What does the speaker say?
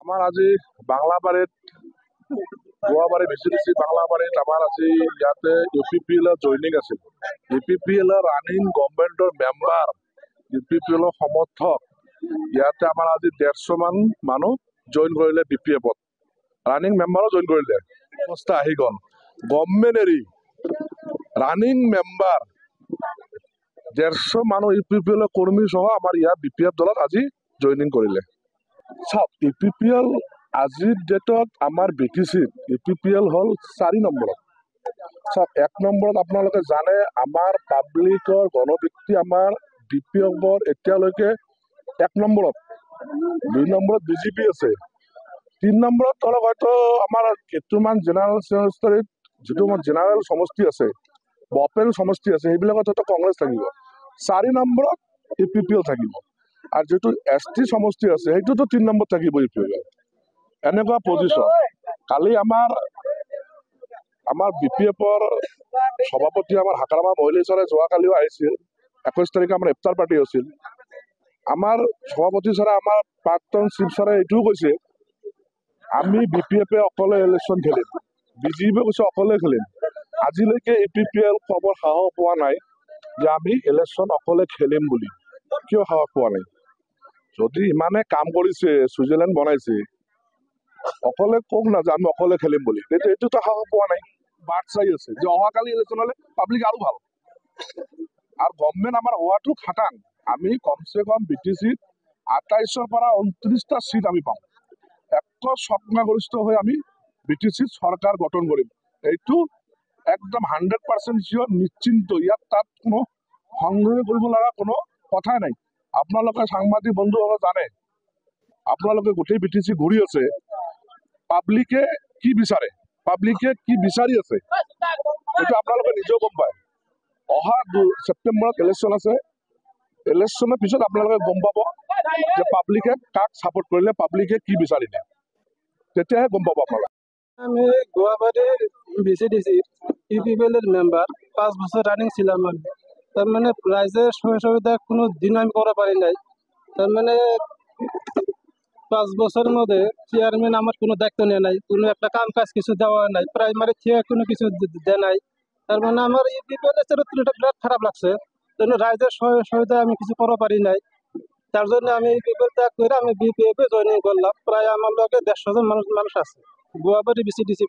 আমাৰ আজি বাংলাবাৰীত গোৱাবাৰী ভিচিডিচি বাংলাবাৰীত আমাৰ আজি ইয়াতে UPPL জইনিং আছিল। UPPL ৰানিং গভৰ্ণমেণ্টৰ মেম্বাৰ, UPPL সমৰ্থক ইয়াতে আমাৰ আজি 150 মান মানুহ জইন কৰিলে। BPF ৰানিং মেম্বাৰো জইন কৰিলে। অৱস্থা আহি গ'ল গভৰ্ণমেণ্ট এৰি ৰানিং মেম্বাৰ 150 মানুহ UPPL কৰ্মী সহ আমাৰ ইয়াত BPF দলত আজি জইনিং কৰিলে। চাওক UPPL আজিৰ ডেটত আমাৰ BTCত UPPL হ'ল 4 নম্বৰত। চাওক 1 নম্বৰত আপোনালোকে জানে আমাৰ পাব্লিকৰ গণভিত্তি আমাৰ BPFৰ এতিয়ালৈকে 1 নম্বৰত, 2 নম্বৰত BJP আছে, 3 নম্বৰত ধৰক হয়তো আমাৰ কেইটামান জেনেৰেল চেক্ৰেটাৰীত যিটো জেনেৰেল সমষ্টি আছে, বপেল সমষ্টি আছে, সেইবিলাকত হয়তো কংগ্ৰেছ থাকিব। 4 নম্বৰত UPPL থাকিব আৰু যিটো ST সমষ্টি আছে সেইটোতো 3 নম্বৰত থাকিব UPPL। এনেকুৱা পজিশন। কালি আমাৰ BPFৰ সভাপতি আমাৰ হাকাৰামা মহিলা ছাৰে যোৱাকালিও আহিছিল। 21 তাৰিখে আমাৰ ইফতাৰ পাৰ্টি আছিল। আমাৰ সভাপতি ছাৰে আমাৰ প্ৰাক্তন চিফ ছাৰে এইটোও কৈছে আমি BPFে অকলে ইলেকশ্যন খেলিম, BJP কৈছে অকলে খেলিম। আজিলৈকে UPPL খবৰ সাহস পোৱা নাই যে আমি ইলেকশ্যন অকলে খেলিম বুলি। কিয় সাহস পোৱা নাই? যদি ইমানে কাম কৰিছে, ছুইজাৰলেণ্ড বনাইছে, অকলে কওক না যে আমি অকলে খেলিম বুলি। এইটোতো সাহস পোৱা নাই। বাট চাই আছে যে অহাকালি ইলেকশ্যন হলে পাব্লিক আৰু ভাল। আৰু গভৰ্ণমেণ্ট আমাৰ হোৱাটো খাটাং। আমি কমচে কম BTCত 28ৰ পৰা 29টা চিট আমি পাওঁ। সংখ্যাগৰিষ্ঠ হৈ আমি BTCত চৰকাৰ গঠন কৰিম। এইটো একদম 100% চিয়ৰ, নিশ্চিন্ত। ইয়াত তাত কোনো সন্দেহ কৰিব লগা কোনো কথাই নাই। আপোনালোকে সাংবাদিক বন্ধুসকলে জানে, আপোনালোকে গোটেই BTC ঘূৰি আছে, পাব্লিকে কি বিচাৰে, পাব্লিকে কি বিচাৰি আছে এইটো আপোনালোকে নিজেও গম পায়। অহা ছেপ্টেম্বৰত ইলেকশ্যন আছে। ইলেকশ্যনৰ পিছত আপোনালোকে গম পাব যে পাব্লিকে কাক ছাপোৰ্ট কৰিলে, পাব্লিকে কি বিচাৰিলে, তেতিয়াহে গম পাব আপোনালোকে। আমি গোৱাবাৰীৰ BCDC UPPL মেম্বার 5 বছর রানিং ছিলাম। আমি তার মানে রাইজের সুবিধা কোনো দিন আমি করা পারি নাই। তার মানে 5 বছরের মধ্যে চেয়ারম্যান আমার কোনো দায়িত্ব নেয় নাই, কোনো একটা কাম কাজ কিছু দেওয়া নাই, প্রাইমারি থেকে কোনো কিছু দেয় নাই। তার মানে আমার UPPL চরিত্রটা বিরাট খারাপ লাগছে। জন্য রাইজের সুবিধা আমি কিছু করা পারি নাই। তার জন্য আমি UPPL ত্যাগ করে আমি BPF জয়েনিং করলাম। প্রায় আমার লোকে 150 জন মানুষ আছে গোয়াবাড়ি BCDC।